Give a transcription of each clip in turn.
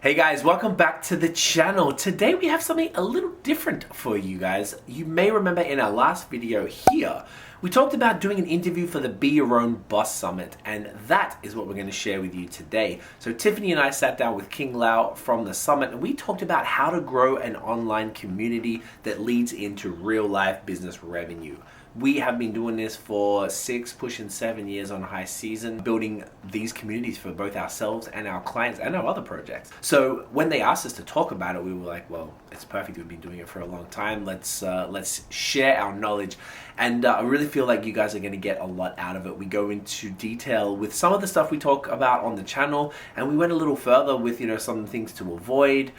Hey guys, welcome back to the channel. Today we have something a little different for you guys. You may remember in our last video here, we talked about doing an interview for the Be Your Own Boss Summit, and that is what we're going to share with you today. So Tiffany and I sat down with King Lau from the summit, and we talked about how to grow an online community that leads into real life business revenue. We have been doing this for 6, pushing 7 years on high season, building these communities for both ourselves and our clients and our other projects. So when they asked us to talk about it, we were like, well, it's perfect. We've been doing it for a long time. Let's share our knowledge. And I really feel like you guys are going to get a lot out of it. We go into detail with some of the stuff we talk about on the channel, and we went a little further with, some things to avoid,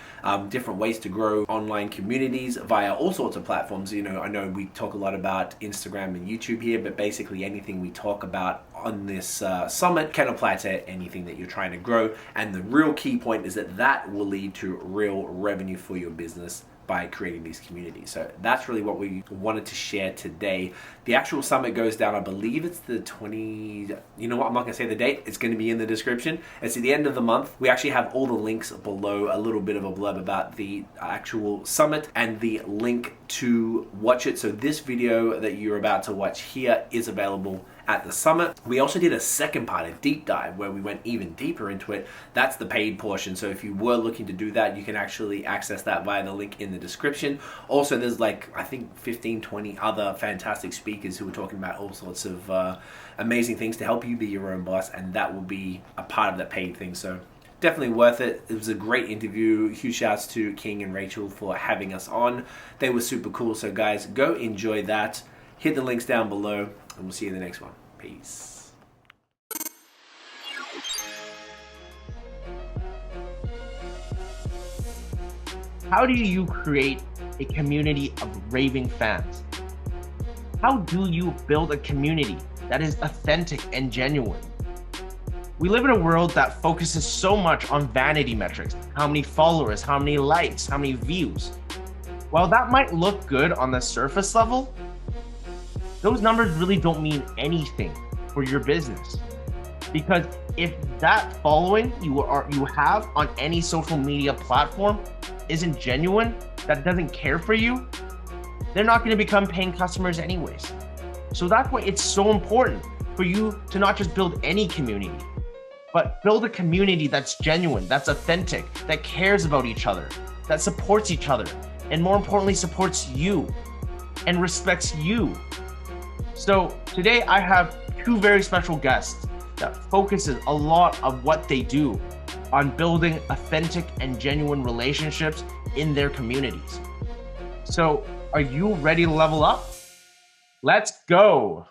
different ways to grow online communities via all sorts of platforms. I know we talk a lot about Instagram and YouTube here, but basically anything we talk about on this summit can apply to anything that you're trying to grow. And the real key point is that will lead to real revenue for your business by creating these communities. So that's really what we wanted to share today. The actual summit goes down, I believe it's the 20, I'm not gonna say the date, it's gonna be in the description. It's at the end of the month. We actually have all the links below, a little bit of a blurb about the actual summit and the link to watch it. So this video that you're about to watch here is available at the summit. We also did a second part, a deep dive, where we went even deeper into it. That's the paid portion. So if you were looking to do that, you can actually access that via the link in the description. Also, there's I think 15, 20 other fantastic speakers who are talking about all sorts of amazing things to help you be your own boss, and that will be a part of the paid thing. So definitely worth it. It was a great interview. Huge shouts to King and Rachel for having us on. They were super cool. So guys, go enjoy that. Hit the links down below, and we'll see you in the next one. Peace. How do you create a community of raving fans? How do you build a community that is authentic and genuine? We live in a world that focuses so much on vanity metrics, how many followers, how many likes, how many views. While that might look good on the surface level, those numbers really don't mean anything for your business. Because if that following you have on any social media platform isn't genuine, that doesn't care for you, they're not going to become paying customers anyways. So that's why it's so important for you to not just build any community, but build a community that's genuine, that's authentic, that cares about each other, that supports each other, and more importantly, supports you and respects you. So today I have two very special guests that focuses a lot of what they do on building authentic and genuine relationships in their communities. So are you ready to level up? Let's go.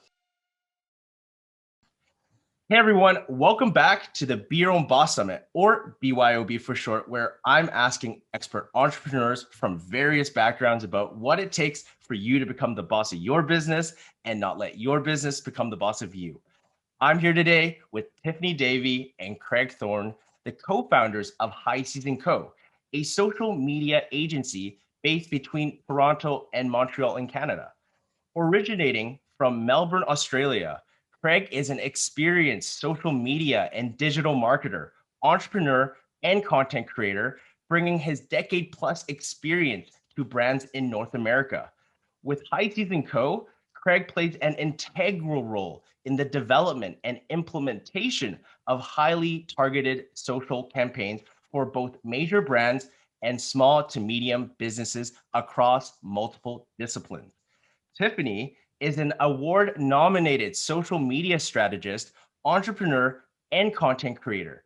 Hey everyone, welcome back to the Be Your Own Boss Summit, or BYOB for short, where I'm asking expert entrepreneurs from various backgrounds about what it takes for you to become the boss of your business and not let your business become the boss of you. I'm here today with Tiffany Davey and Craig Thorne, the co-founders of High Season Co., a social media agency based between Toronto and Montreal in Canada. Originating from Melbourne, Australia, Craig is an experienced social media and digital marketer, entrepreneur, and content creator, bringing his decade-plus experience to brands in North America. With High Season Co., Craig plays an integral role in the development and implementation of highly targeted social campaigns for both major brands and small to medium businesses across multiple disciplines. Tiffany is an award-nominated social media strategist, entrepreneur, and content creator.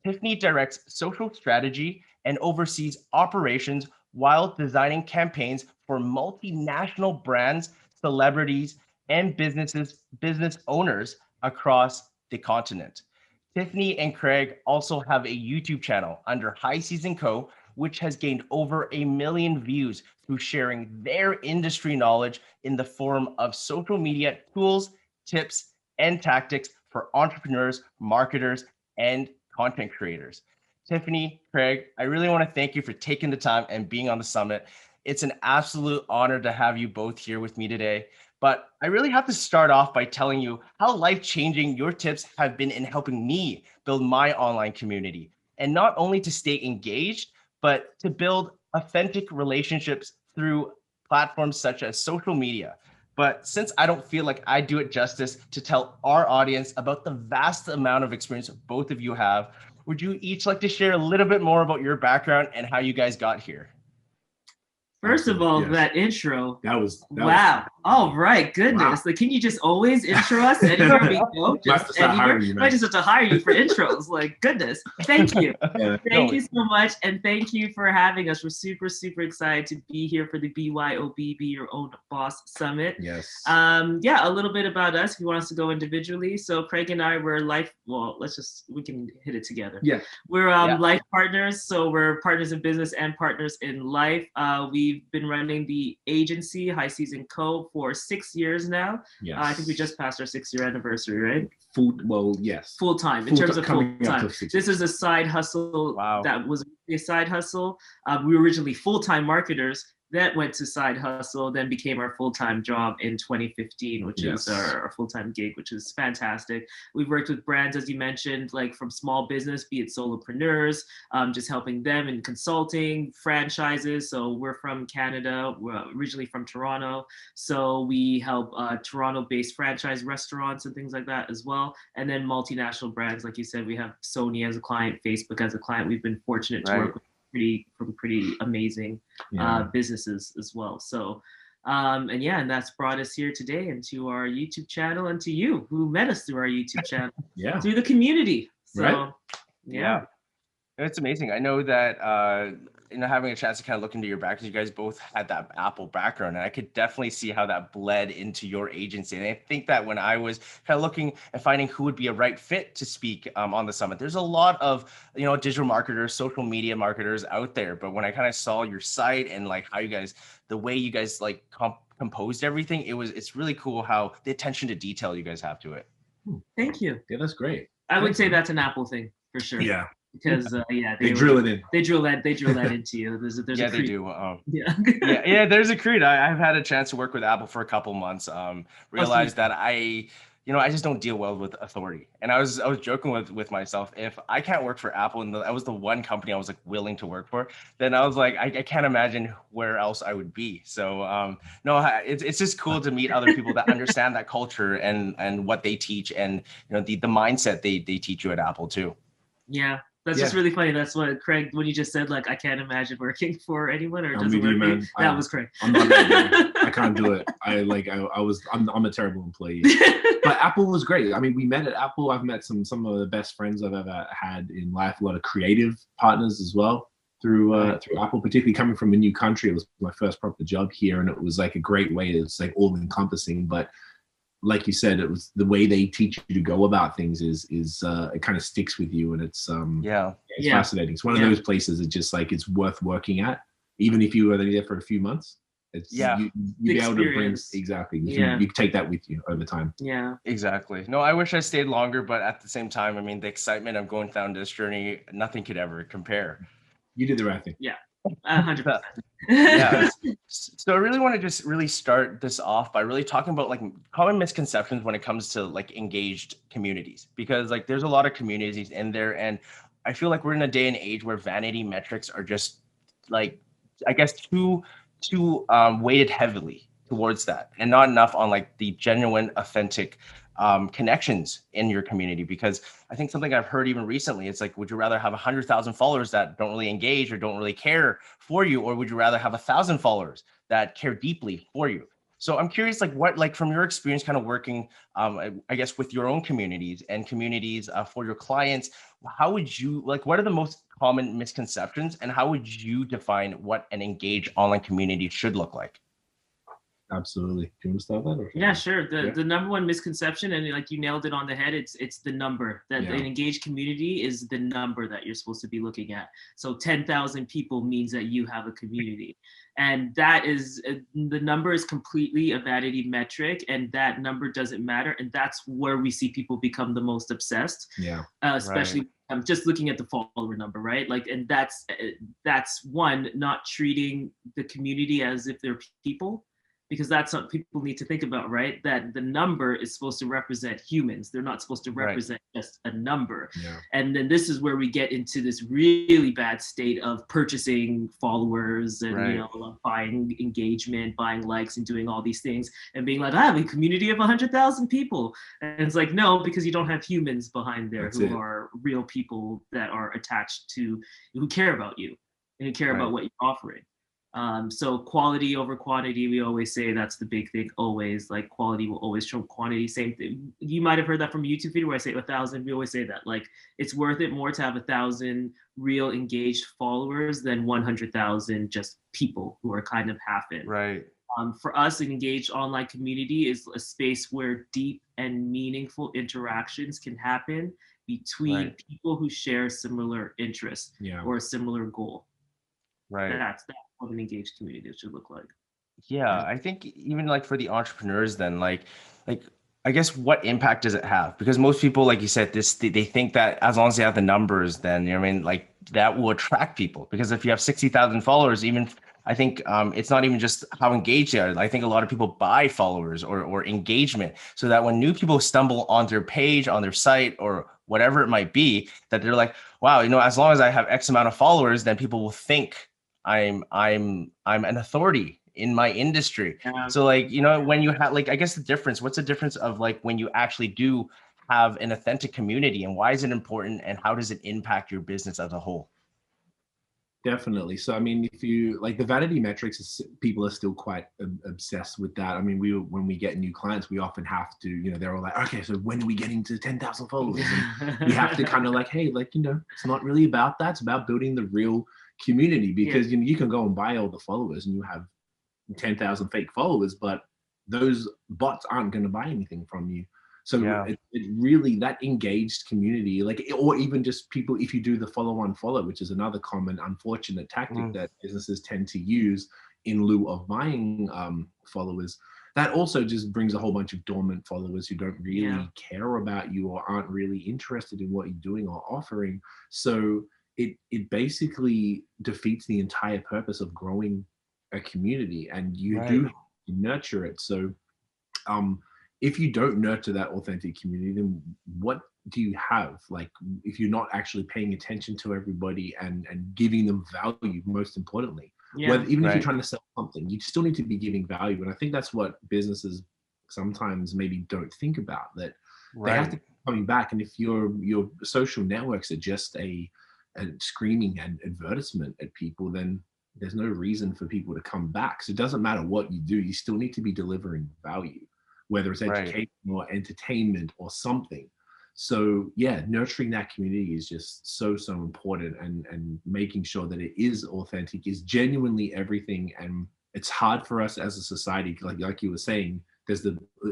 Tiffany directs social strategy and oversees operations while designing campaigns for multinational brands, celebrities, and business owners across the continent. Tiffany and Craig also have a YouTube channel under High Season Co., which has gained over 1 million views through sharing their industry knowledge in the form of social media tools, tips, and tactics for entrepreneurs, marketers, and content creators. Tiffany, Craig, I really want to thank you for taking the time and being on the summit. It's an absolute honor to have you both here with me today. But I really have to start off by telling you how life-changing your tips have been in helping me build my online community and not only to stay engaged, but to build authentic relationships through platforms such as social media. But since I don't feel like I do it justice to tell our audience about the vast amount of experience both of you have, would you each like to share a little bit more about your background and how you guys got here? First of all, that intro. That was wow. All right, goodness. Wow. Like, can you just always intro us anywhere we go? Might have to start hiring you, man. Might just have to hire you for intros. Like, goodness. Thank you. Thank you so much. And thank you for having us. We're super, super excited to be here for the BYOB, Be Your Own Boss Summit. Yes. Yeah, a little bit about us if you want us to go individually. So Craig and I were we can hit it together. Yeah. We're life partners. So we're partners in business and partners in life. We've been running the agency High Season Co. for 6 years now. Yes. I think we just passed our 6-year anniversary, right? Yes. Full time. In terms of full time. This is a side hustle. Wow. That was a side hustle. We were originally full-time marketers. That went to side hustle, then became our full-time job in 2015, which is our full-time gig, which is fantastic. We've worked with brands, as you mentioned, like from small business, be it solopreneurs, just helping them in consulting, franchises. So we're from Canada, we're originally from Toronto. So we help Toronto-based franchise restaurants and things like that as well. And then multinational brands, like you said, we have Sony as a client, Facebook as a client. We've been fortunate to work with pretty amazing businesses as well. So and that's brought us here today and to our YouTube channel and to you who met us through our YouTube channel. Through the community. So it's amazing. I know that having a chance to kind of look into your background, you guys both had that Apple background, and I could definitely see how that bled into your agency. And I think that when I was kind of looking and finding who would be a right fit to speak on the summit, there's a lot of digital marketers, social media marketers out there. But when I kind of saw your site and like how you guys, the way you guys like composed everything, it's really cool how the attention to detail you guys have to it. Thank you. Yeah, that's great. I would say that's an Apple thing for sure. Yeah. Because they drill it in. They drill that into you. There's a they creed. do. There's a creed. I've had a chance to work with Apple for a couple months. Realized that I just don't deal well with authority. And I was joking with myself, if I can't work for Apple and that was the one company I was like willing to work for, then I was like, I can't imagine where else I would be. So it's just cool to meet other people that understand that culture and what they teach and the mindset they teach you at Apple too. Yeah. That's just really funny. That's what Craig, when you just said, like, I can't imagine working for anyone or it doesn't work. Man. That was Craig. I'm not that I can't do it. I'm a terrible employee. But Apple was great. I mean, we met at Apple. I've met some of the best friends I've ever had in life. A lot of creative partners as well through Apple, particularly coming from a new country. It was my first proper job here, and it was like a great way. It's like all encompassing, but like you said, it was the way they teach you to go about things is it kind of sticks with you, and it's fascinating. It's one of those places that just like it's worth working at, even if you were there for a few months. It's you be able to bring you take that with you over time. Yeah, exactly. No, I wish I stayed longer, but at the same time, I mean, the excitement of going down this journey, nothing could ever compare. You did the right thing. Yeah. 100%. So I really want to just really start this off by really talking about like common misconceptions when it comes to like engaged communities, because like there's a lot of communities in there, and I feel like we're in a day and age where vanity metrics are just like, I guess, too weighted heavily towards that, and not enough on like the genuine, authentic connections in your community. Because I think something I've heard even recently, it's like, would you rather have 100,000 followers that don't really engage or don't really care for you, or would you rather have 1,000 followers that care deeply for you? So I'm curious, like what, like from your experience kind of working, I guess, with your own communities and communities for your clients, how would you, like, what are the most common misconceptions, and how would you define what an engaged online community should look like? Absolutely. Do you want to start that? Or yeah, sure. The number one misconception, and like you nailed it on the head, it's the number. That an engaged community is the number that you're supposed to be looking at. So 10,000 people means that you have a community. And that is, the number is completely a vanity metric, and that number doesn't matter. And that's where we see people become the most obsessed. Yeah. Especially just looking at the follower number, right? Like, and that's one, not treating the community as if they're people. because that's what people need to think about, right? That the number is supposed to represent humans. They're not supposed to represent just a number. Yeah. And then this is where we get into this really bad state of purchasing followers and you know, buying engagement, buying likes, and doing all these things, and being like, I have a community of 100,000 people. And it's like, no, because you don't have humans behind there who are real people that are attached to, who care about you and who care about what you're offering. So quality over quantity, we always say that's the big thing. Always, like, quality will always trump quantity. Same thing. You might have heard that from a YouTube video where I say 1,000. We always say that, like, it's worth it more to have 1,000 real engaged followers than 100,000 just people who are kind of half in. Right. For us, an engaged online community is a space where deep and meaningful interactions can happen between people who share similar interests or a similar goal. Right. That's what an engaged community should look like. Yeah, I think even like for the entrepreneurs, then like I guess what impact does it have? Because most people, like you said, they think that as long as they have the numbers, then you know what I mean, like that will attract people. Because if you have 60,000 followers, even I think it's not even just how engaged they are. I think a lot of people buy followers or engagement, so that when new people stumble on their page, on their site, or whatever it might be, that they're like, wow, you know, as long as I have X amount of followers, then people will think I'm an authority in my industry. So like, you know, when you have like, I guess what's the difference of like when you actually do have an authentic community, and why is it important, and how does it impact your business as a whole? Definitely. So, I mean, if you like the vanity metrics, people are still quite obsessed with that. I mean, when we get new clients, we often have to, you know, they're all like, okay, so when are we getting to 10,000 followers? And we have to kind of like, hey, like, you know, it's not really about that. It's about building the real community, because you know, you can go and buy all the followers and you have 10,000 fake followers, but those bots aren't going to buy anything from you. So it really, that engaged community, like, or even just people, if you do the follow on follow, which is another common unfortunate tactic that businesses tend to use in lieu of buying followers, that also just brings a whole bunch of dormant followers who don't really care about you or aren't really interested in what you're doing or offering. So it basically defeats the entire purpose of growing a community, and you do nurture it. So if you don't nurture that authentic community, then what do you have? Like, if you're not actually paying attention to everybody and giving them value, most importantly, even if you're trying to sell something, you still need to be giving value. And I think that's what businesses sometimes maybe don't think about, that they have to keep coming back. And if your social networks are just a screaming and advertisement at people, then there's no reason for people to come back. So it doesn't matter what you do, you still need to be delivering value, whether it's education or entertainment or something. So yeah, nurturing that community is just so important, and making sure that it is authentic is genuinely everything. And it's hard for us as a society, like you were saying,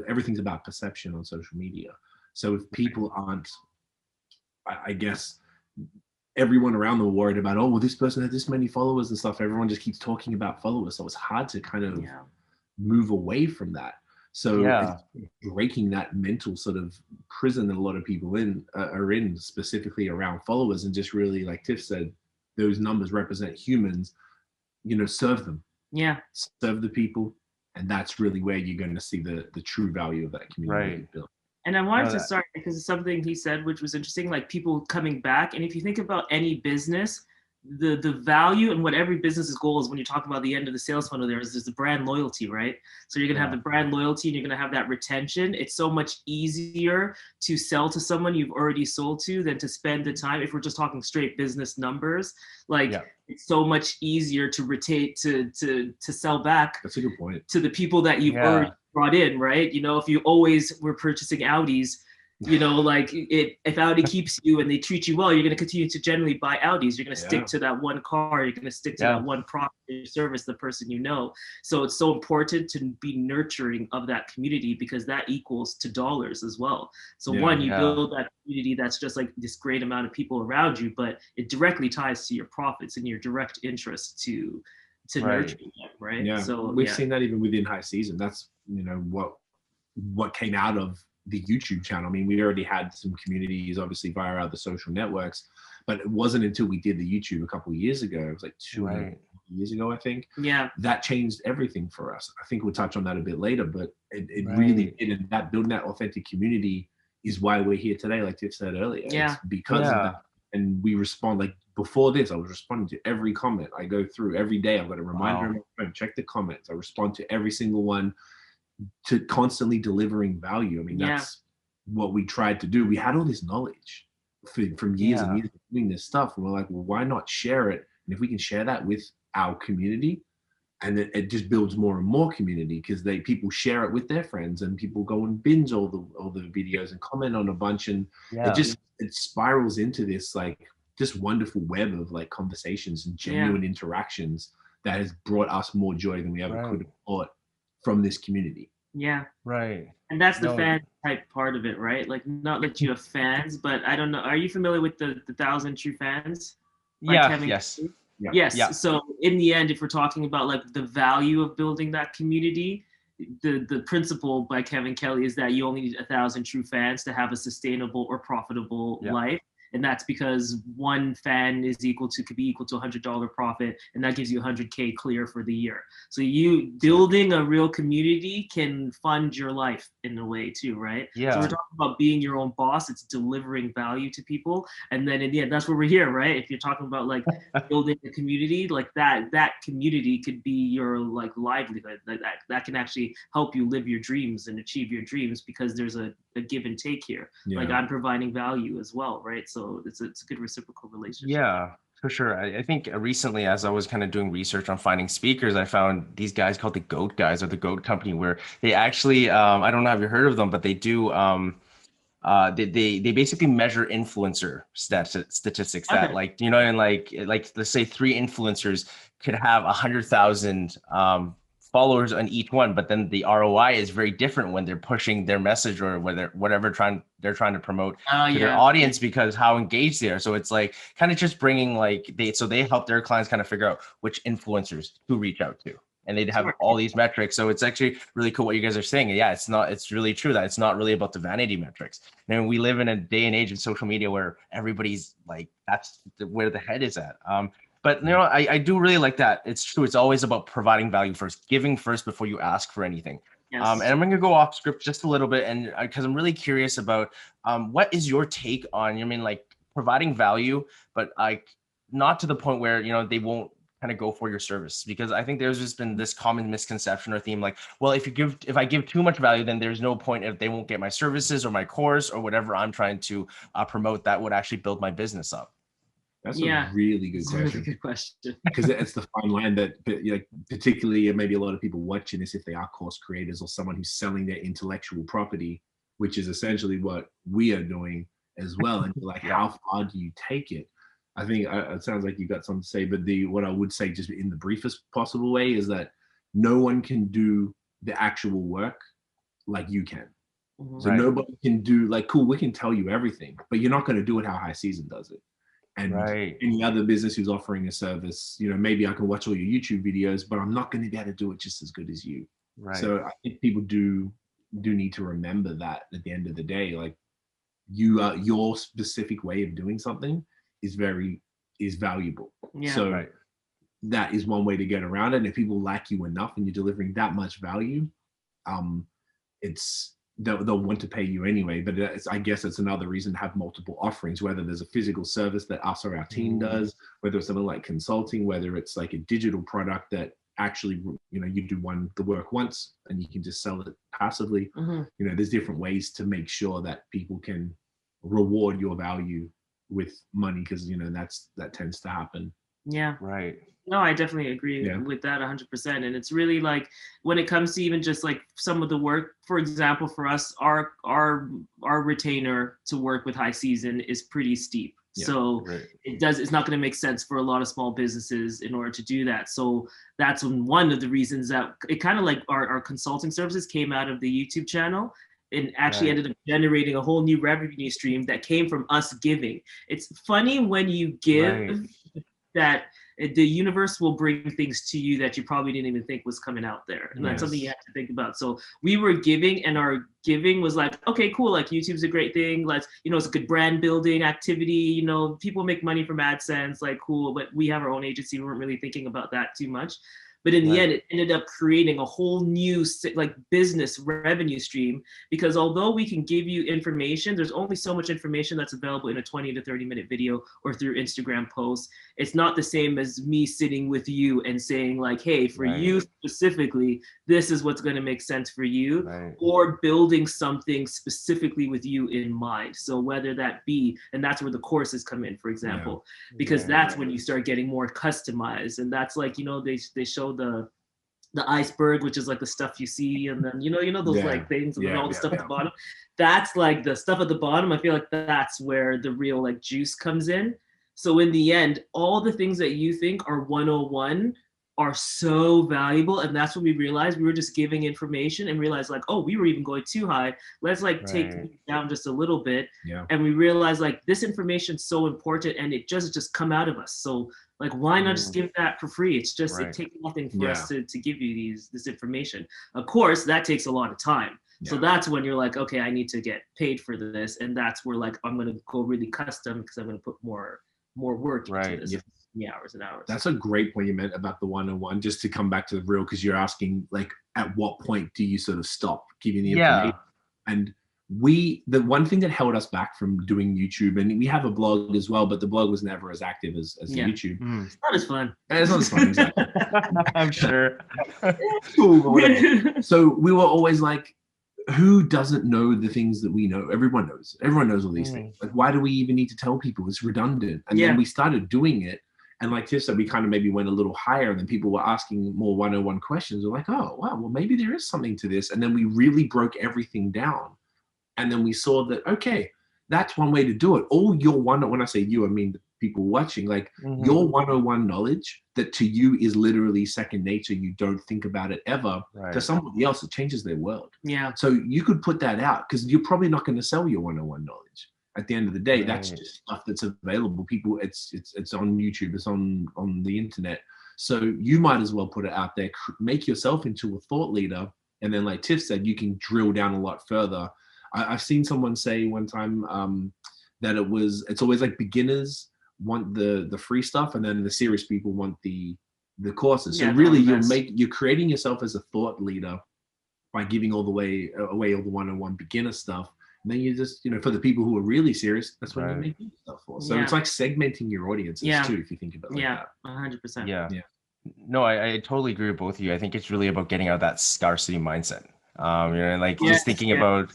everything's about perception on social media. So if people aren't, I guess, everyone around them worried about, oh, well, this person had this many followers and stuff. Everyone just keeps talking about followers. So it's hard to kind of move away from that. So it's breaking that mental sort of prison that a lot of people are in, specifically around followers, and just really, like Tiff said, those numbers represent humans, you know, serve them. Serve the people. And that's really where you're going to see the true value of that community built. And I wanted to start because it's something he said, which was interesting, like people coming back. And if you think about any business, the value and what every business's goal is when you talk about the end of the sales funnel, there's the brand loyalty, right? So you're going to have the brand loyalty and you're going to have that retention. It's so much easier to sell to someone you've already sold to than to spend the time. If we're just talking straight business numbers, like it's so much easier to retain, to sell back. That's a good point. To the people that you've already brought in, right? You know, if you always were purchasing Audis, you know, like if Audi keeps you and they treat you well, you're going to continue to generally buy Audis. You're going to stick to that one car. You're going to stick to that one product or service, the person you know. So it's so important to be nurturing of that community, because that equals to dollars as well. So one, you build that community that's just like this great amount of people around you, but it directly ties to your profits and your direct interest to nurture them, right? Yeah. So we've seen that even within high season. That's, you know, what came out of the YouTube channel. I mean, we already had some communities, obviously, via other social networks, but it wasn't until we did the YouTube a couple of years ago, it was like 200 years ago, I think. Yeah. That changed everything for us. I think we'll touch on that a bit later, but it Right. really did. And that building that authentic community is why we're here today, like Tiff said earlier. Yeah. It's because of that. And we respond, like before this, I was responding to every comment I go through every day. I've got a reminder on my phone, check the comments. I respond to every single one, to constantly delivering value. I mean, that's what we tried to do. We had all this knowledge from years and years of doing this stuff. And we're like, well, why not share it? And if we can share that with our community, and then it just builds more and more community, because people share it with their friends, and people go and binge all the videos and comment on a bunch, and it spirals into this like just wonderful web of like conversations and genuine interactions that has brought us more joy than we ever could have thought from this community. Yeah. Right. And that's the fan type part of it, right? Like, not that you have fans, but I don't know. Are you familiar with the 1,000 True Fans? Yes. Yes. Yeah. So in the end, if we're talking about like the value of building that community, the principle by Kevin Kelly is that you only need 1,000 true fans to have a sustainable or profitable life. And that's because one fan could be equal to $100 profit, and that gives you 100K clear for the year. So you building a real community can fund your life in a way too, right? Yeah. So we're talking about being your own boss. It's delivering value to people, and then in the end, that's where we're here, right? If you're talking about like building a community, like that community could be your like livelihood. That can actually help you live your dreams and achieve your dreams, because there's a give and take here. Like, I'm providing value as well, right? So it's a good reciprocal relationship. Yeah, for sure. I think recently, as I was kind of doing research on finding speakers, I found these guys called the GOAT guys, or the GOAT company, where they actually, I don't know if you heard of them, but they do, they basically measure influencer statistics that, like, you know, and like let's say 3 influencers could have 100,000 followers on each one, but then the ROI is very different when they're pushing their message or whatever they're trying to promote to their audience, because how engaged they are. So it's like kind of just bringing like they help their clients kind of figure out which influencers to reach out to, and they'd have all these metrics. So it's actually really cool what you guys are saying. Yeah, it's really true that it's not really about the vanity metrics. And we live in a day and age of social media where everybody's like, that's where the head is at. But you know, I do really like that. It's true. It's always about providing value first, giving first before you ask for anything. Yes. And I'm going to go off script just a little bit, and because I'm really curious about what is your take on, I mean, like providing value, but like not to the point where, you know, they won't kind of go for your service, because I think there's just been this common misconception or theme, like, well, if I give too much value, then there's no point if they won't get my services or my course or whatever I'm trying to promote that would actually build my business up. That's a really good question. Really good question. Because it's the fine line that, like, particularly maybe a lot of people watching this, if they are course creators or someone who's selling their intellectual property, which is essentially what we are doing as well. And like, how far do you take it? I think it sounds like you got something to say, but what I would say, just in the briefest possible way, is that no one can do the actual work like you can. So nobody can do, like, cool, we can tell you everything, but you're not going to do it how High Season does it. And any other business who's offering a service, you know, maybe I can watch all your YouTube videos, but I'm not going to be able to do it just as good as you. So I think people do need to remember that at the end of the day, like, your specific way of doing something is valuable. So that is one way to get around it. And if people like you enough and you're delivering that much value, they'll want to pay you anyway. But I guess it's another reason to have multiple offerings, whether there's a physical service that us or our team does, whether it's something like consulting, whether it's like a digital product that actually, you know, you do the work once and you can just sell it passively. You know, there's different ways to make sure that people can reward your value with money, because, you know, that tends to happen. No, I definitely agree with that 100%. And it's really like, when it comes to even just like some of the work, for example, for us, our retainer to work with High Season is pretty steep. So it's not going to make sense for a lot of small businesses in order to do that. So that's one of the reasons that it kind of like our consulting services came out of the YouTube channel, and actually ended up generating a whole new revenue stream that came from us giving. It's funny when you give that the universe will bring things to you that you probably didn't even think was coming out there. And that's something you have to think about. So we were giving, and our giving was like, okay, cool. Like YouTube's a great thing. Let's, it's a good brand building activity. People make money from AdSense, like cool. But we have our own agency. We weren't really thinking about that too much. But in the end, it ended up creating a whole new business revenue stream, because although we can give you information, there's only so much information that's available in a 20 to 30-minute video or through Instagram posts. It's not the same as me sitting with you and saying like, hey, for you specifically, this is what's going to make sense for you, or building something specifically with you in mind. So whether that be, and that's where the courses come in, for example, because that's when you start getting more customized. And that's like, they show the iceberg, which is like the stuff you see, and then those like things, and then all the stuff at the bottom. That's like the stuff at the bottom. I feel like that's where the real like juice comes in. So in the end, all the things that you think are 101 are so valuable. And that's when we realized we were just giving information and realized like, oh, we were even going too high. Let's like take it down just a little bit. And we realized like this information is so important, and it just come out of us. So like, why not just give that for free? It's just, it takes nothing for us to give you this information. Of course, that takes a lot of time. So that's when you're like, okay, I need to get paid for this. And that's where like, I'm going to go really custom, because I'm going to put more work into this. Hours and hours. That's a great point you meant about the 101, just to come back to the real, because you're asking like, at what point do you sort of stop giving the information? And the one thing that held us back from doing YouTube, and we have a blog as well, but the blog was never as active as YouTube. It's not as fun. It's not as fun, exactly. I'm sure. Cool, but whatever. So we were always like, who doesn't know the things that we know? Everyone knows. Everyone knows all these things. Like, why do we even need to tell people? It's redundant. And then we started doing it. And like Tiff said, we kind of maybe went a little higher, and then people were asking more 101 questions. We're like, oh, wow, well, maybe there is something to this. And then we really broke everything down. And then we saw that, okay, that's one way to do it. All your when I say you, I mean the people watching, like your 101 knowledge that to you is literally second nature. You don't think about it ever. To somebody else, it changes their world. So you could put that out, because you're probably not going to sell your 101 knowledge. At the end of the day, that's just stuff that's available. People, it's on YouTube, it's on the internet. So you might as well put it out there, make yourself into a thought leader. And then like Tiff said, you can drill down a lot further. I've seen someone say one time that it's always like beginners want the free stuff, and then the serious people want the courses. So really you're creating yourself as a thought leader by giving away all the 101 beginner stuff. And then you just, for the people who are really serious, that's what you're making stuff for. So it's like segmenting your audiences too, if you think about it like that. 100%. Yeah. No, I totally agree with both of you. I think it's really about getting out of that scarcity mindset. Just thinking about,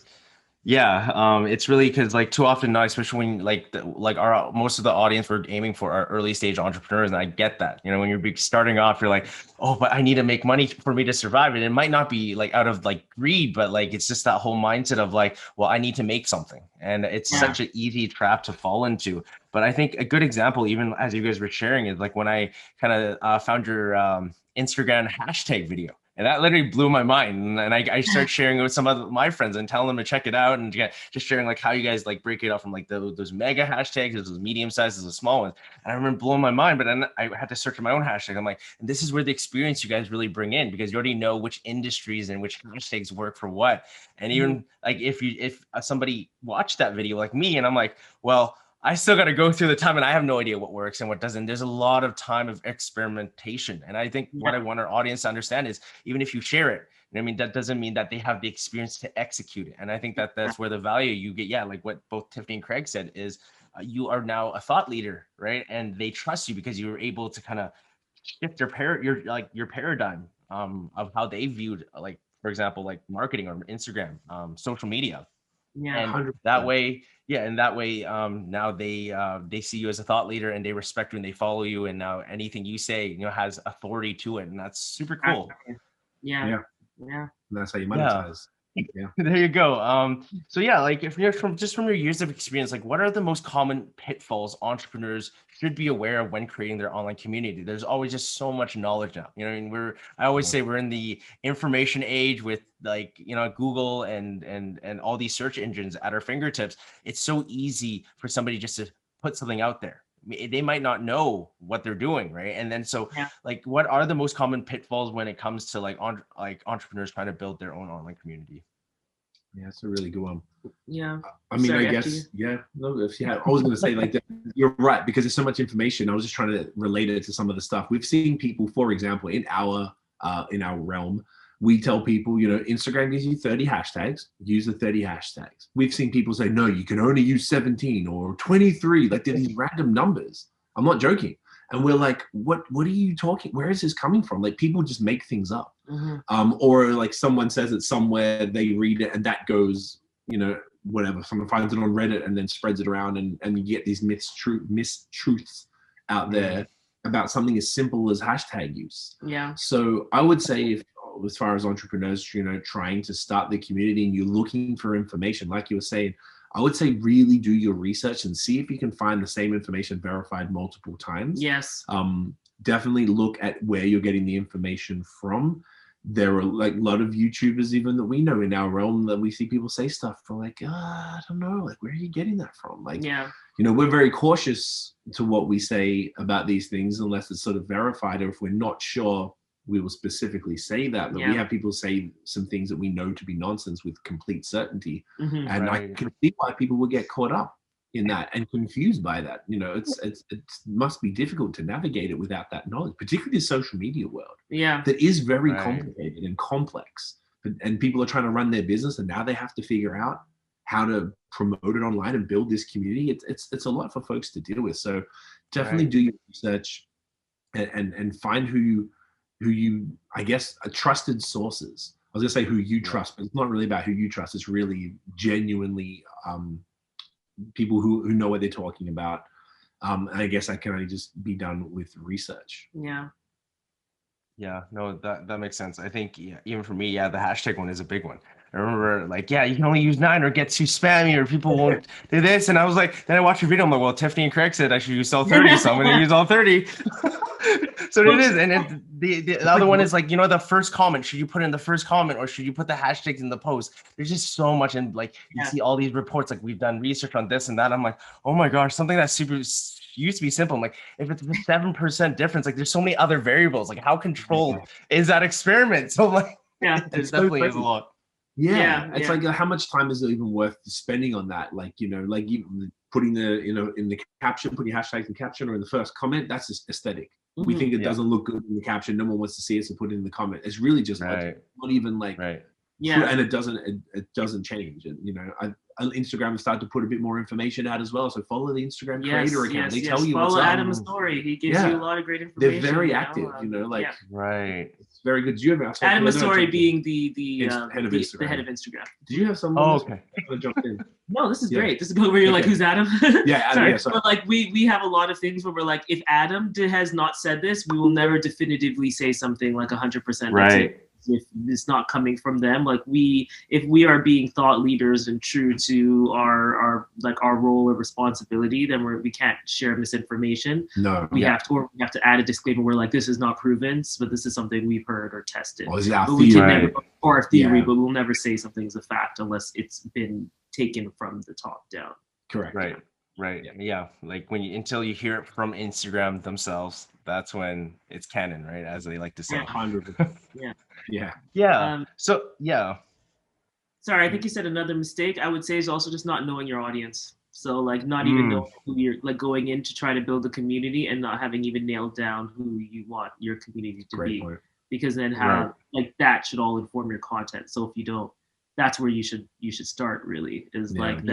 it's really, because like too often now, especially when our most of the audience we're aiming for are early stage entrepreneurs, and I get that. When you're starting off, you're like, oh, but I need to make money for me to survive. And it might not be like out of like greed, but like it's just that whole mindset of like, well, I need to make something, and it's such an easy trap to fall into. But I think a good example, even as you guys were sharing, is like when I kind of found your Instagram hashtag video. And that literally blew my mind. And I started sharing it with some of my friends and telling them to check it out, and just sharing like how you guys like break it up from like those mega hashtags, those medium sizes, those small ones. And I remember blowing my mind, but then I had to search for my own hashtag. I'm like, and this is where the experience you guys really bring in, because you already know which industries and which hashtags work for what. And even like if somebody watched that video like me, and I'm like, well, I still got to go through the time, and I have no idea what works and what doesn't. There's a lot of time of experimentation. And I think what I want our audience to understand is, even if you share it, that doesn't mean that they have the experience to execute it. And I think that's where the value you get. Like what both Tiffany and Craig said is you are now a thought leader, right? And they trust you because you were able to kind of shift your paradigm of how they viewed, like, for example, like marketing or Instagram, social media. And 100%. that way, now they see you as a thought leader, and they respect you and they follow you. And now anything you say, has authority to it. And that's super cool. Yeah. And that's how you monetize. Yeah. There you go. So yeah, like if you're from your years of experience, like what are the most common pitfalls entrepreneurs should be aware of when creating their online community? There's always just so much knowledge now. I always say we're in the information age with like, Google and all these search engines at our fingertips. It's so easy for somebody just to put something out there, they might not know what they're doing, right? And then so Yeah. like, what are the most common pitfalls when it comes to like entrepreneurs trying to build their own online community? Yeah, that's a really good one. Yeah. I mean, Sorry, I after guess, yeah, no, if you had, I was going to say like that, you're right, because there's so much information. I was just trying to relate it to some of the stuff we've seen people, for example, in our realm, we tell people, you know, Instagram gives you 30 hashtags, use the 30 hashtags. We've seen people say, no, you can only use 17 or 23. Like they're these random numbers. I'm not joking. And we're like, what are you talking? Where is this coming from? Like people just make things up. Or like someone says it somewhere, they read it and that goes, you know, whatever. Someone finds it on Reddit and then spreads it around and you get these mistruths out there about something as simple as hashtag use. Yeah. So I would say if, as far as entrepreneurs, you know, trying to start the community and you're looking for information, like you were saying, I would say really do your research and see if you can find the same information verified multiple times. Yes. Definitely look at where you're getting the information from. There are like a lot of YouTubers even that we know in our realm that we see people say stuff for like, I don't know, like where are you getting that from? Like, Yeah. you know, we're very cautious to what we say about these things unless it's sort of verified, or if we're not sure, we will specifically say that. But we have people say some things that we know to be nonsense with complete certainty. And I can see why people would get caught up in that and confused by that. You know, it must be difficult to navigate it without that knowledge, particularly the social media world. Yeah. That is very complicated and complex. And people are trying to run their business and now they have to figure out how to promote it online and build this community. It's a lot for folks to deal with. So definitely do your research and find who you, I guess, trusted sources. I was gonna say who you trust, but it's not really about who you trust. It's really genuinely people who know what they're talking about. I guess that can only just be done with research. Yeah. Yeah, no, that makes sense. I think even for me, the hashtag one is a big one. I remember like, you can only use 9 or it gets too spammy or people won't do this. And I was like, then I watched your video. I'm like, well, Tiffany and Craig said I should use all 30, so I'm going to use all 30. So it is. And the other one is like, you know, the first comment, should you put in the first comment or should you put the hashtags in the post? There's just so much. And like, you see all these reports, like we've done research on this and that. I'm like, oh my gosh, something that's super used to be simple. I'm like, if it's a 7% difference, like there's so many other variables, like how controlled is that experiment? So like, there's definitely is a lot. It's like how much time is it even worth spending on that? Like, you know, like even putting the, you know, in the caption, putting hashtags in caption or in the first comment, that's just aesthetic. We think it doesn't look good in the caption. No one wants to see it, so put it in the comment. It's really just like not even like and it doesn't change. And you know, Instagram has started to put a bit more information out as well. So follow the Instagram creator account. They tell you what's up. Follow Adam's story. He gives you a lot of great information. They're very active, you know, like it's very good. Do you ever Adam Story being the head of Instagram? The head of Instagram. Did you have someone? Oh, okay. Jump in? No, this is great. This is good where you're like, who's Adam? Sorry. But like we have a lot of things where we're like, if Adam has not said this, we will never definitively say something like 100%. Right. If it's not coming from them, like if we are being thought leaders and true to our role or responsibility, then we can't share misinformation. No, we have to add a disclaimer. We're like, this is not proven, but this is something we've heard or tested. Or our theory, but we'll never say something's a fact unless it's been taken from the top down. Correct. Right. Yeah. Like until you hear it from Instagram themselves, that's when it's canon, right? As they like to say. 100%. Sorry, I think you said another mistake I would say is also just not knowing your audience. So like not even knowing who you're like going in to try to build a community and not having even nailed down who you want your community to be. Point. Because then like that should all inform your content. So if you don't, that's where you should start really is like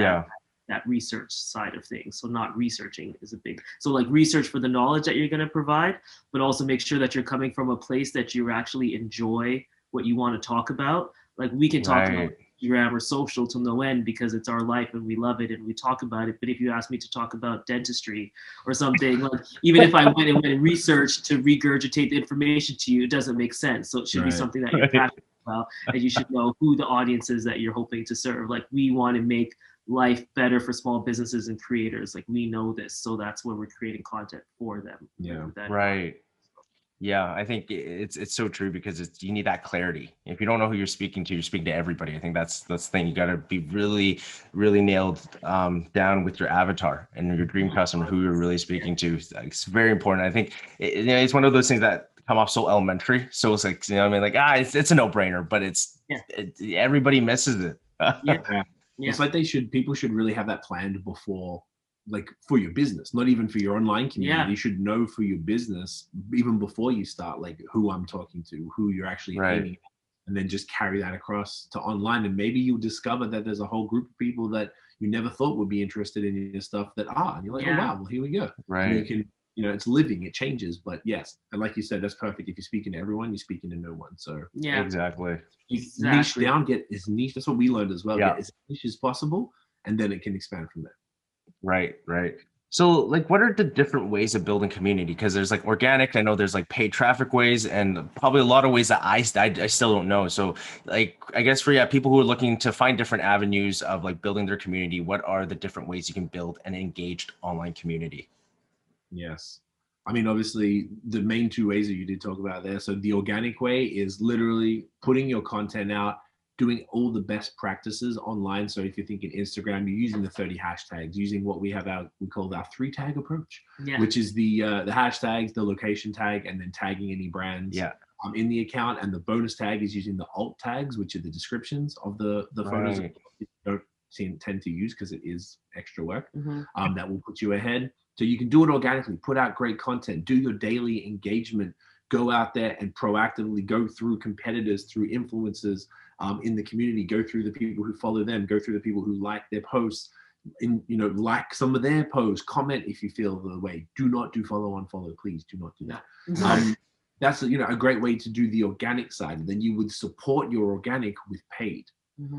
that research side of things. So not researching is a big, so like research for the knowledge that you're going to provide, but also make sure that you're coming from a place that you actually enjoy what you want to talk about. Like we can talk about Instagram or social till no end because it's our life and we love it and we talk about it. But if you ask me to talk about dentistry or something, like even if I went and researched to regurgitate the information to you, it doesn't make sense. So it should be something that you're passionate about and you should know who the audience is that you're hoping to serve. Like we want to make life better for small businesses and creators. Like we know this, so that's where we're creating content for them. Yeah, I think it's so true because you need that clarity. If you don't know who you're speaking to, you're speaking to everybody. I think that's the thing. You got to be really nailed down with your avatar and your dream customer, who you're really speaking to. It's very important. I think it's one of those things that come off so elementary. So it's like, I mean, like it's a no brainer, but Yeah. Everybody misses it. Yeah. Yeah. It's like people should really have that planned before, like for your business, not even for your online community. Yeah. You should know for your business even before you start, like who I'm talking to, who you're actually aiming at, and then just carry that across to online. And maybe you'll discover that there's a whole group of people that you never thought would be interested in your stuff that are, and you're like, oh wow, well here we go. And you can, it's living, it changes. But yes, and like you said, that's perfect. If you're speaking to everyone, you're speaking to no one. So yeah, exactly. Niche down, get as niche. That's what we learned as well. Yeah. Get as niche as possible, and then it can expand from there. Right. So like, what are the different ways of building community? Because there's like organic, I know there's like paid traffic ways, and probably a lot of ways that I still don't know. So like, I guess for people who are looking to find different avenues of like building their community, what are the different ways you can build an engaged online community? Yes. I mean, obviously, the main two ways that you did talk about there. So the organic way is literally putting your content out, doing all the best practices online. So if you're thinking Instagram, you're using the 30 hashtags, using what we call our 3-tag approach, which is the hashtags, the location tag, and then tagging any brands in the account. And the bonus tag is using the alt tags, which are the descriptions of the photos that you don't tend to use because it is extra work. That will put you ahead. So you can do it organically, put out great content, do your daily engagement, go out there and proactively go through competitors, through influencers in the community, go through the people who follow them, go through the people who like their posts, like some of their posts, comment if you feel the way. Do not do follow, unfollow, please do not do that. That's a great way to do the organic side. And then you would support your organic with paid.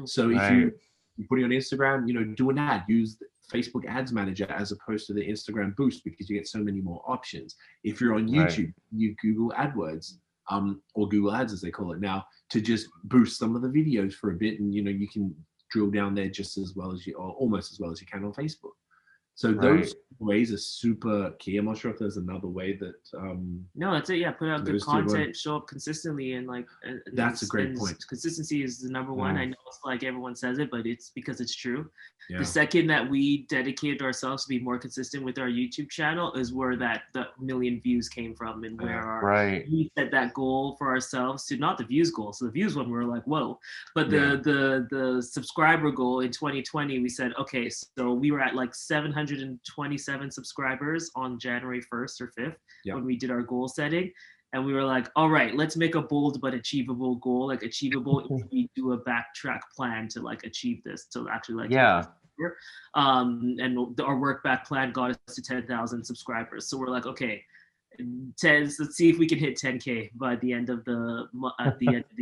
So if you put it on Instagram, do an ad, use Facebook Ads Manager as opposed to the Instagram Boost, because you get so many more options. If you're on YouTube, you Google AdWords, or Google Ads as they call it now, to just boost some of the videos for a bit, and you can drill down there just as well as or almost as well as you can on Facebook. So those ways are super key. I'm not sure if there's another way that. No, that's it. Yeah, put out good content, show up consistently, and that's a great point. Consistency is the number one. I know it's like everyone says it, but it's because it's true. Yeah. The second that we dedicated ourselves to be more consistent with our YouTube channel is where the million views came from, and where we set that goal for ourselves to, not the views goal. So the views one, we were like, whoa, but the subscriber goal in 2020, we said, okay, so we were at like 727 subscribers on January 1st or 5th when we did our goal setting. And we were like, all right, let's make a bold but achievable goal, like achievable if we do a backtrack plan to like achieve this, to actually and our work back plan got us to 10,000 subscribers. So we're like, okay, let's see if we can hit 10K by the end of the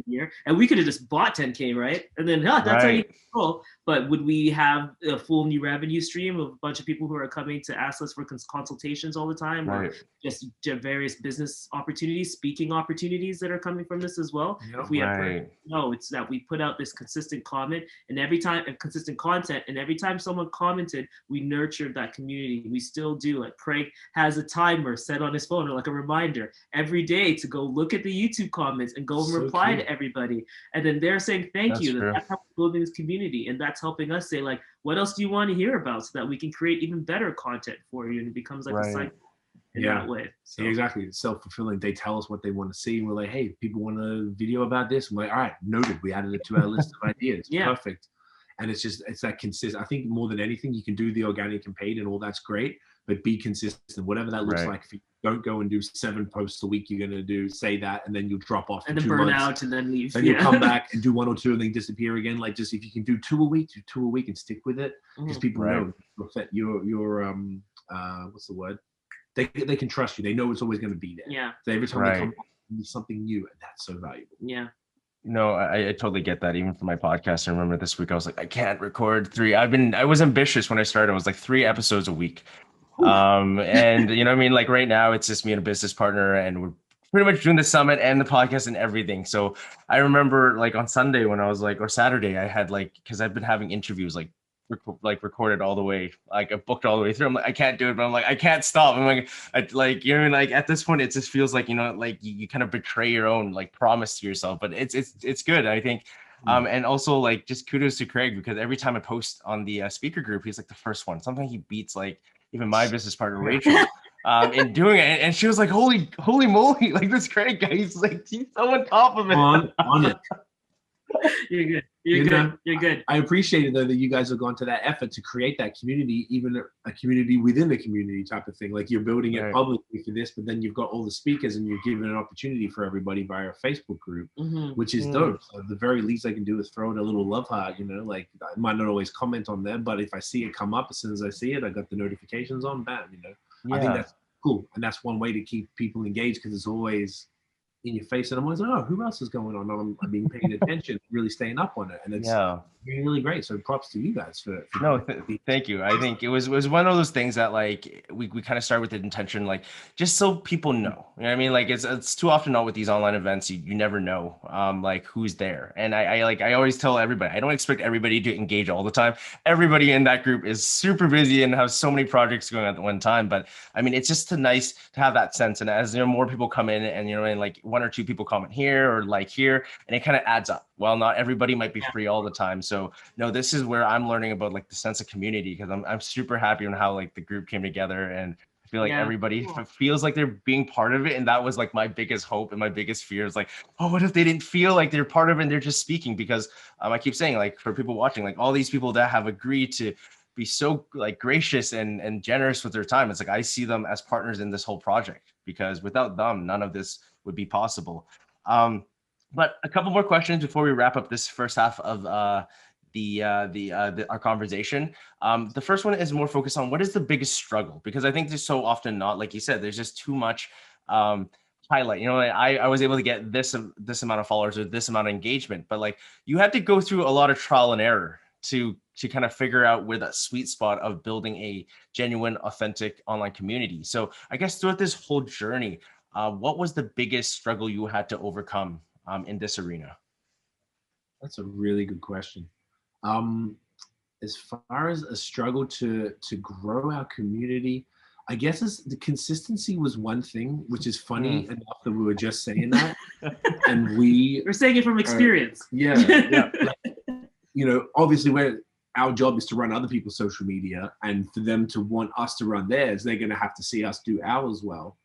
year. And we could have just bought 10K, right? And then that's already cool. But would we have a full new revenue stream of a bunch of people who are coming to ask us for consultations all the time, or just various business opportunities, speaking opportunities that are coming from this as well? If we have no, it's that we put out this consistent comment, and every time consistent content, and every time someone commented, we nurtured that community. We still do. Like Craig has a timer set on his phone, or like a reminder every day to go look at the YouTube comments and go and reply to everybody. And then they're saying thank you. That's how we're building this community. And that's helping us say, like, what else do you want to hear about, so that we can create even better content for you. And it becomes like a cycle in that way. So. Exactly. It's self-fulfilling. They tell us what they want to see. And we're like, hey, people want a video about this. I'm like, all right, noted. We added it to our list of ideas. Perfect. And it's that consistent. I think more than anything, you can do the organic and paid and all that's great, but be consistent, whatever that looks like for you. Don't go and do 7 posts a week. You're going to say that, and then you'll drop off and then burn out and then leave. Then you'll come back and do 1 or 2 and then disappear again. Like, just if you can do 2 a week, do 2 a week and stick with it, because people know your what's the word? They can trust you. They know it's always going to be there. Yeah. So every time they come back, there's something new, and that's so valuable. Yeah. No, I totally get that. Even for my podcast, I remember this week I was like, I can't record 3. I was ambitious when I started. I was like 3 episodes a week. And you know what I mean? Like right now it's just me and a business partner, and we're pretty much doing the summit and the podcast and everything. So I remember like on Sunday when I was like, or Saturday, I had like, cause I've been having interviews like recorded all the way, like I booked all the way through. I'm like, I can't do it, but I'm like, I can't stop. I'm like, you know, like at this point, it just feels like, you know, like you kind of betray your own like promise to yourself. But it's good, I think. And also like just kudos to Craig, because every time I post on the speaker group, he's like the first one. Sometimes he beats like even my business partner Rachel in doing it, and she was like, holy moly, like this Craig guy, he's like, he's so on top of it. On it. You're good. You're good. You're good. I appreciate it though that you guys have gone to that effort to create that community, even a community within the community type of thing. Like you're building it publicly for this, but then you've got all the speakers and you're giving an opportunity for everybody via a Facebook group, which is dope. So the very least I can do is throw it a little love heart, you know, like I might not always comment on them, but if I see it come up, as soon as I see it, I got the notifications on, bam, you know. I think that's cool. And that's one way to keep people engaged, because it's always in your face, and I'm always like, oh, who else is going on? I'm being paying attention, really staying up on it, and it's really great. So props to you guys for thank you. I think it was one of those things that like we kind of start with the intention, like just so people know. You know what I mean? Like it's too often not with these online events, you never know like who's there. And I always tell everybody, I don't expect everybody to engage all the time. Everybody in that group is super busy and has so many projects going on at one time. But I mean, it's just nice to have that sense. And as you know, more people come in, and you know, and like one or two people comment here or like here, and it kind of adds up. Well, not everybody might be free all the time. So no, this is where I'm learning about like the sense of community, because I'm super happy on how like the group came together, and I feel like everybody feels like they're being part of it. And that was like my biggest hope and my biggest fear is like, oh, what if they didn't feel like they're part of it and they're just speaking? Because I keep saying, like, for people watching, like all these people that have agreed to be so like gracious and generous with their time, it's like I see them as partners in this whole project, because without them, none of this would be possible. But a couple more questions before we wrap up this first half of our conversation. The first one is more focused on what is the biggest struggle, because I think there's so often not, like you said, there's just too much highlight. You know, I was able to get this amount of followers or this amount of engagement, but like you had to go through a lot of trial and error to kind of figure out where that sweet spot of building a genuine, authentic online community. So I guess throughout this whole journey, what was the biggest struggle you had to overcome in this arena? That's a really good question. As far as a struggle to grow our community, I guess the consistency was one thing, which is funny enough that we were just saying that, and we're saying it from experience. Like, you know, obviously our job is to run other people's social media, and for them to want us to run theirs, they're going to have to see us do ours well.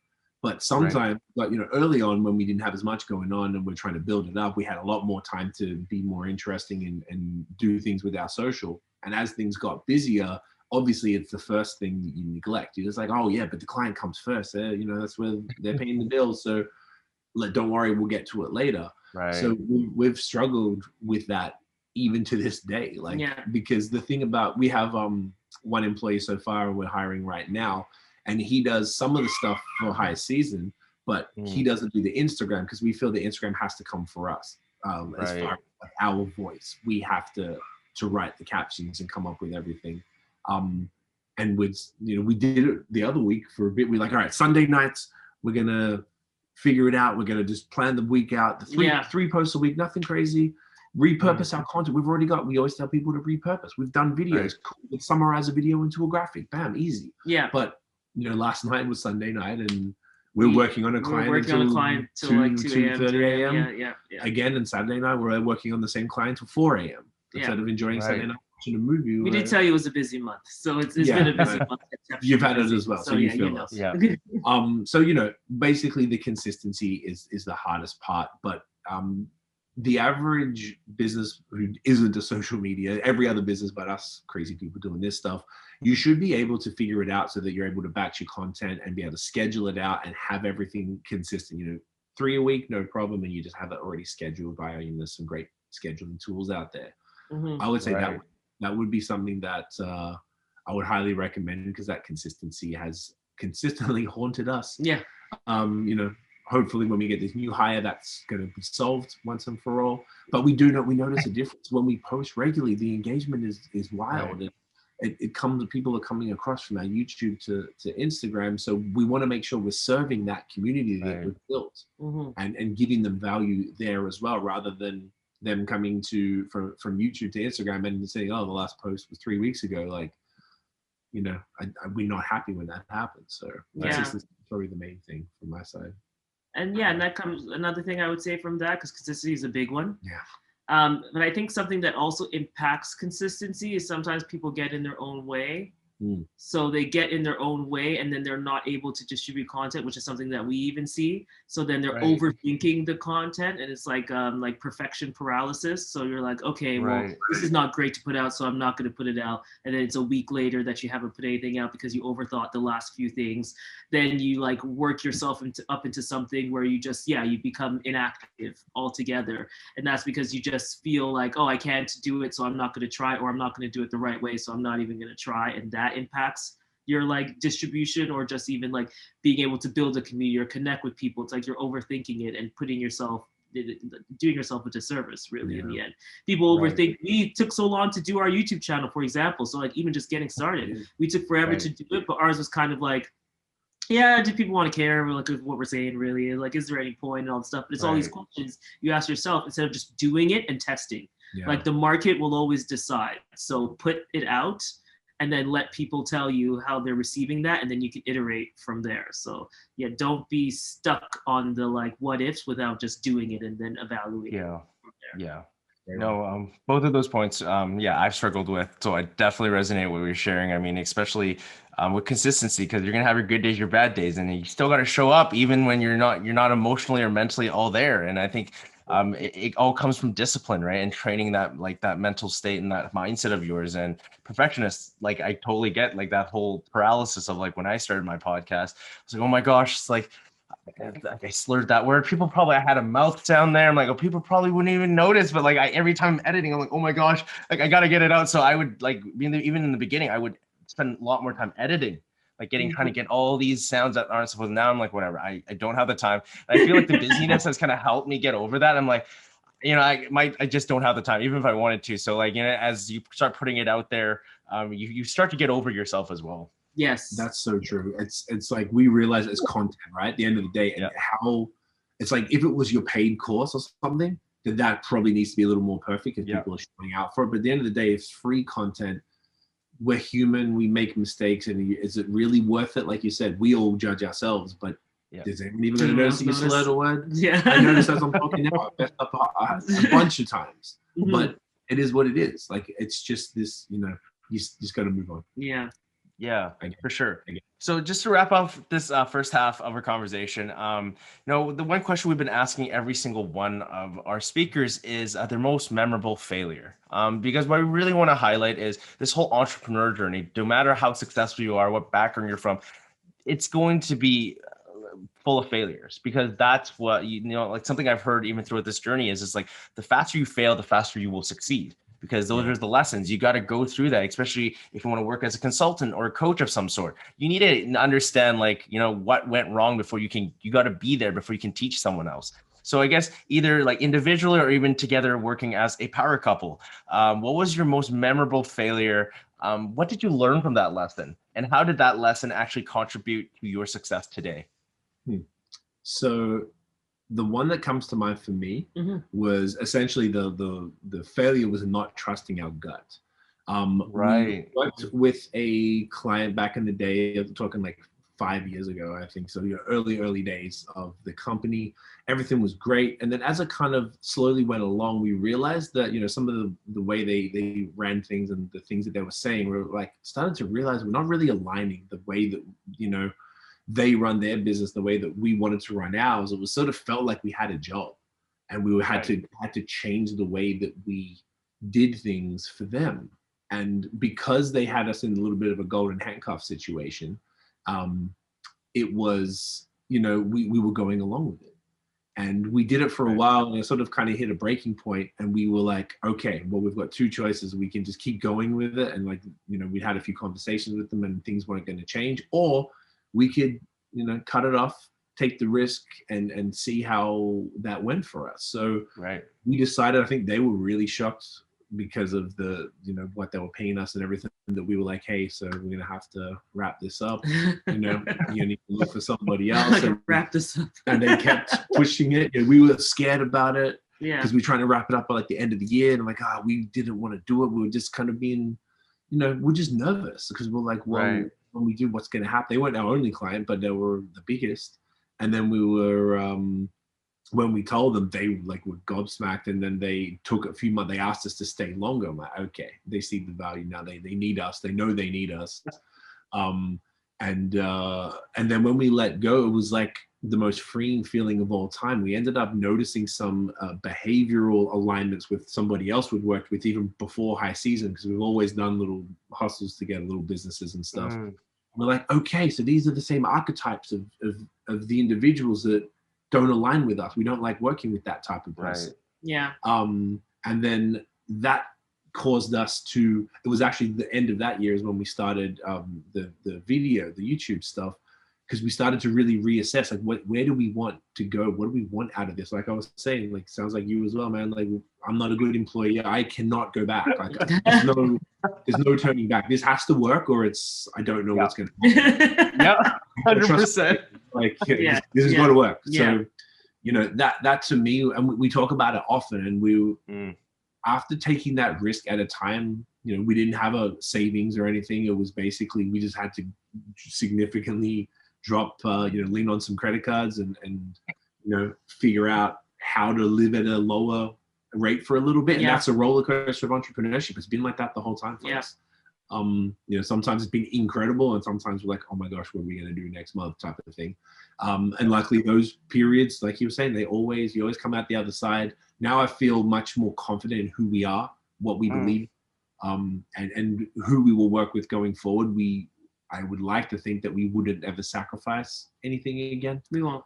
But sometimes, like, you know, early on when we didn't have as much going on and we're trying to build it up, we had a lot more time to be more interesting and do things with our social. And as things got busier, obviously it's the first thing that you neglect. You're just like, oh yeah, but the client comes first. You know, that's where they're paying the bills. So don't worry, we'll get to it later. Right. So we've struggled with that even to this day. Like, because the thing about, we have one employee so far, we're hiring right now, and he does some of the stuff for high season, but he doesn't do the Instagram, because we feel the Instagram has to come for us. As far as like our voice, we have to write the captions and come up with everything. And with, you know, we did it the other week for a bit. We're like, all right, Sunday nights, we're gonna figure it out. We're gonna just plan the week out. The three posts a week, nothing crazy. Repurpose our content. We always tell people to repurpose. We've done videos. Cool. We'll summarize a video into a graphic. Bam, easy. Yeah. But you know, last night was Sunday night, and we're working on a client until like 2:30 a.m. Yeah. Again, and Saturday night we're working on the same client till 4 a.m. instead of enjoying Saturday night watching a movie. We did tell you it was a busy month, so it's been a busy month. You've had it as well, so you feel us. Yeah. So you know, basically the consistency is the hardest part, but the average business who isn't a social media, every other business but us crazy people doing this stuff, you should be able to figure it out so that you're able to batch your content and be able to schedule it out and have everything consistent. You know, 3 a week, no problem, and you just have it already scheduled via, you know, there's some great scheduling tools out there. I would say that would be something that I would highly recommend, because that consistency has consistently haunted us. You know, hopefully when we get this new hire, that's going to be solved once and for all. But we notice a difference when we post regularly. The engagement is wild. It comes, people are coming across from our YouTube to Instagram. So we want to make sure we're serving that community that we've built and giving them value there as well, rather than them coming to from YouTube to Instagram and saying, oh, the last post was 3 weeks ago, like, you know, we're not happy when that happens. So that's probably the main thing from my side. And and that comes another thing I would say from that, because consistency is a big one. Yeah. But I think something that also impacts consistency is sometimes people get in their own way. So they get in their own way and then they're not able to distribute content, which is something that we even see. So then they're overthinking the content, and it's like perfection paralysis. So you're like, okay, well, this is not great to put out, so I'm not going to put it out. And then it's a week later that you haven't put anything out because you overthought the last few things. Then you like work yourself up into something where you just, you become inactive altogether. And that's because you just feel like, oh, I can't do it, so I'm not going to try, or I'm not going to do it the right way, so I'm not even going to try. And that impacts your like distribution, or just even like being able to build a community or connect with people. It's like you're overthinking it and doing yourself a disservice, really. In the end, people overthink. We took so long to do our YouTube channel, for example. So like even just getting started, we took forever to do it, but ours was kind of like, do people want to care? Like what we're saying, really? Like, is there any point and all this stuff? But it's all these questions you ask yourself instead of just doing it and testing. Like the market will always decide. So put it out and then let people tell you how they're receiving that, and then you can iterate from there. So don't be stuck on the like what ifs without just doing it and then evaluating. No, both of those points, I've struggled with. So I definitely resonate with what you're sharing. I mean, especially with consistency, because you're gonna have your good days, your bad days, and you still got to show up even when you're not emotionally or mentally all there. And I think it all comes from discipline, right? And training that mental state and that mindset of yours. And perfectionists, like I totally get like that whole paralysis of like when I started my podcast, I was like, oh my gosh, it's like I slurred that word. People probably, I had a mouth down there. I'm like, oh, people probably wouldn't even notice. But like every time I'm editing, I'm like, oh my gosh, like I got to get it out. So I would like, even in the beginning, I would spend a lot more time editing, like trying to get all these sounds that aren't supposed. Now I'm like, whatever, I don't have the time. And I feel like the busyness has kind of helped me get over that. I'm like, I just don't have the time, even if I wanted to. So like, as you start putting it out there, you start to get over yourself as well. Yes, that's so true. It's like we realize it's content, right? At the end of the day, and how it's like if it was your paid course or something, then that probably needs to be a little more perfect because people are showing out for it. But at the end of the day, it's free content. We're human. We make mistakes, and is it really worth it? Like you said, we all judge ourselves, but is anyone even going to notice you slurred a word? I noticed as I'm talking now, I messed up a bunch of times, but it is what it is. Like it's just this, you just got to move on. Yeah, for sure. So just to wrap up this first half of our conversation, the one question we've been asking every single one of our speakers is their most memorable failure. Because what we really want to highlight is this whole entrepreneur journey. No matter how successful you are, what background you're from, it's going to be full of failures, because that's what like something I've heard even throughout this journey is like the faster you fail, the faster you will succeed. Because those are the lessons. You got to go through that, especially if you want to work as a consultant or a coach of some sort. You need to understand what went wrong before you got to be there before you can teach someone else. So I guess either like individually or even together working as a power couple, what was your most memorable failure? What did you learn from that lesson? And how did that lesson actually contribute to your success today? So the one that comes to mind for me was essentially the failure was not trusting our gut. We worked with a client back in the day, talking like 5 years ago, I think. So your early days of the company, everything was great. And then as it kind of slowly went along, we realized that, some of the way they ran things and the things that they were saying, we were like starting to realize we're not really aligning the way that, they run their business the way that we wanted to run ours. It was sort of felt like we had a job, and we had to change the way that we did things for them. And because they had us in a little bit of a golden handcuff situation, it was, we were going along with it. And we did it for a while, and it sort of kind of hit a breaking point, and we were like, okay, well, we've got two choices. We can just keep going with it. And we had a few conversations with them and things weren't going to change, or we could, cut it off, take the risk and see how that went for us. So we decided, I think they were really shocked because of the, what they were paying us and everything, that we were like, hey, so we're going to have to wrap this up. You need to look for somebody else. Wrap this up. And they kept pushing it. We were scared about it. Yeah. because we're trying to wrap it up by like the end of the year, and I'm like, we didn't want to do it. We were just kind of being, we're just nervous because we're like, well, Right. when we do, what's going to happen? They weren't our only client, but they were the biggest. And then we were, when we told them, they like were gobsmacked, and then they took a few months. They asked us to stay longer. I'm like, okay, they see the value now. They need us. They know they need us. And then when we let go, it was like the most freeing feeling of all time. We ended up noticing some behavioral alignments with somebody else we'd worked with even before high season, because we've always done little hustles together, little businesses and stuff. We're like, okay, so these are the same archetypes of the individuals that don't align with us. We don't like working with that type of person. Right. Yeah. And then that caused us to, it was actually the end of that year is when we started the video, the YouTube stuff, because we started to really reassess, like, where do we want to go? What do we want out of this? Like I was saying, like, sounds like you as well, man. Like, I'm not a good employee. I cannot go back. Like, there's no turning back. This has to work, or I don't know what's going to happen. Yeah, 100%. Like, Yeah. this has got to work. Yeah. So, that to me, and we talk about it often, and after taking that risk at a time, we didn't have a savings or anything. It was basically, we just had to significantly drop, lean on some credit cards and figure out how to live at a lower rate for a little bit. And that's a roller coaster of entrepreneurship. It's been like that the whole time for us. Sometimes it's been incredible, and sometimes we're like, oh my gosh, what are we going to do next month type of thing. And luckily those periods, like you were saying, you always come out the other side. Now I feel much more confident in who we are, what we believe, and who we will work with going forward. I would like to think that we wouldn't ever sacrifice anything again. We won't.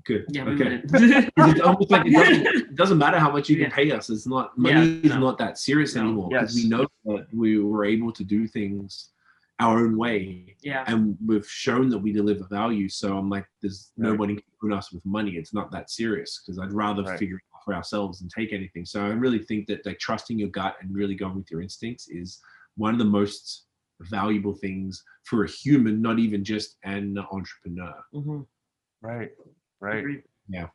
Good. Yeah, okay. we wouldn't. It's almost like it doesn't matter how much you can pay us. It's not, money is not that serious anymore, because we know that we were able to do things our own way. Yeah. And we've shown that we deliver value. So I'm like, there's nobody can us with money. It's not that serious, because I'd rather figure it out for ourselves than take anything. So I really think that, like, trusting your gut and really going with your instincts is one of the most valuable things for a human, not even just an entrepreneur. Right. Agreed. Yeah.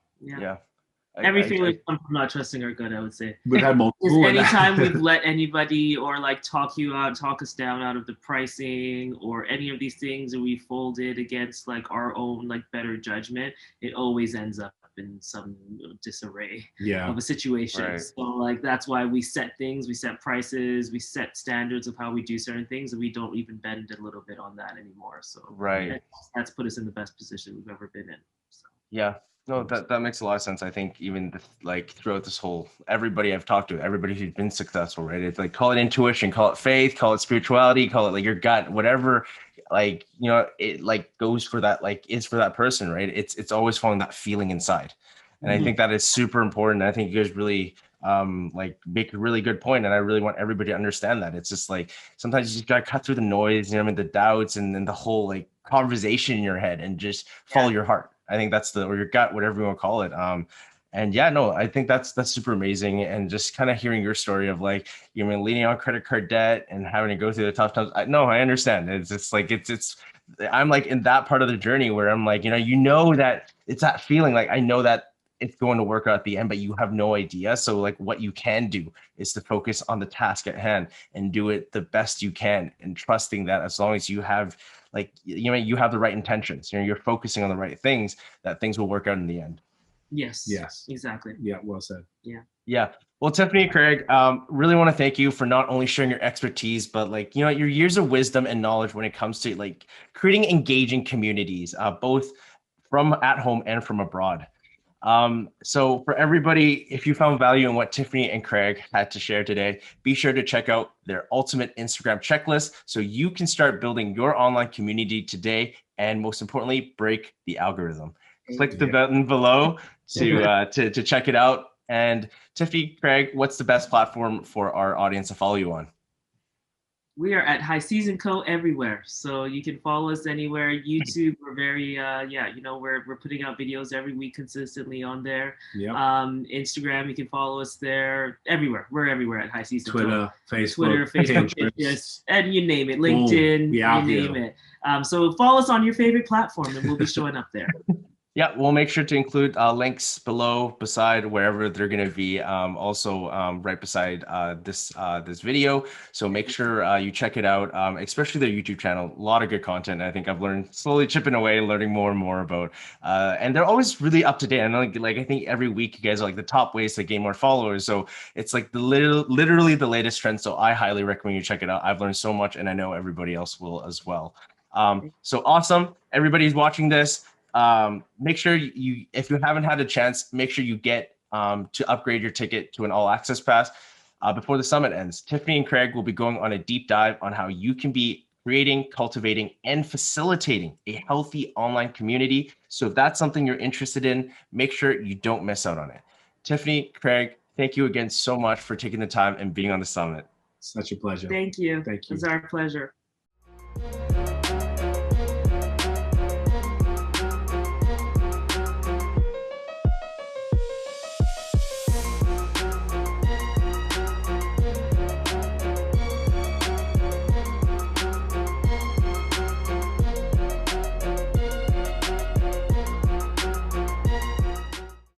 Every feeling comes from not trusting our gut, I would say. We've had multiple. Anytime we've let anybody or like talk us down out of the pricing or any of these things, and we folded against like our own like better judgment, it always ends up in some disarray of a situation. Right. So like that's why we set things, we set prices, we set standards of how we do certain things, and we don't even bend a little bit on that anymore. So that's put us in the best position we've ever been in. So. Yeah. No, that makes a lot of sense. I think even like throughout this whole, everybody I've talked to, everybody who's been successful, right? It's like, call it intuition, call it faith, call it spirituality, call it like your gut, whatever, like, it like goes for that, like is for that person, right? It's always following that feeling inside. And I think that is super important. I think you guys really like make a really good point, and I really want everybody to understand that. It's just like, sometimes you just gotta cut through the noise, the doubts and the whole like conversation in your head, and just follow your heart. I think that's or your gut, whatever you want to call it. And I think that's super amazing. And just kind of hearing your story of like, leaning on credit card debt and having to go through the tough times. I understand. It's like, I'm like in that part of the journey where I'm like, that it's that feeling, like, I know that it's going to work out at the end, but you have no idea. So like what you can do is to focus on the task at hand and do it the best you can, and trusting that as long as you have like, you have the right intentions, you're focusing on the right things, that things will work out in the end. Yes, exactly. Yeah, well said. Yeah. Well, Tiffany, Craig, really want to thank you for not only sharing your expertise, but like, your years of wisdom and knowledge when it comes to like creating engaging communities, both from at home and from abroad. So for everybody, if you found value in what Tiffany and Craig had to share today, be sure to check out their ultimate Instagram checklist so you can start building your online community today, and most importantly, break the algorithm. Click the button below to check it out. And Tiffany, Craig, what's the best platform for our audience to follow you on? We are at High Season Co. everywhere, so you can follow us anywhere. YouTube, we're very, we're putting out videos every week consistently on there. Yep. Instagram, you can follow us there. Everywhere, we're everywhere at High Season Twitter, Co. Facebook, Pinterest, and you name it, LinkedIn, you name it. So follow us on your favorite platform, and we'll be showing up there. Yeah, we'll make sure to include links below, beside wherever they're going to be. Also, right beside this video. So make sure you check it out, especially their YouTube channel. A lot of good content. I think I've learned slowly chipping away, learning more and more about. And they're always really up to date. I know, like I think every week you guys are like the top ways to gain more followers. So it's like the literally the latest trend. So I highly recommend you check it out. I've learned so much, and I know everybody else will as well. So awesome! Everybody's watching this. Make sure you, if you haven't had a chance, make sure you get to upgrade your ticket to an all access pass before the summit ends. Tiffany and Craig will be going on a deep dive on how you can be creating, cultivating, and facilitating a healthy online community. So if that's something you're interested in, make sure you don't miss out on it. Tiffany, Craig, thank you again so much for taking the time and being on the summit. Such a pleasure. Thank you. Thank you. It's our pleasure.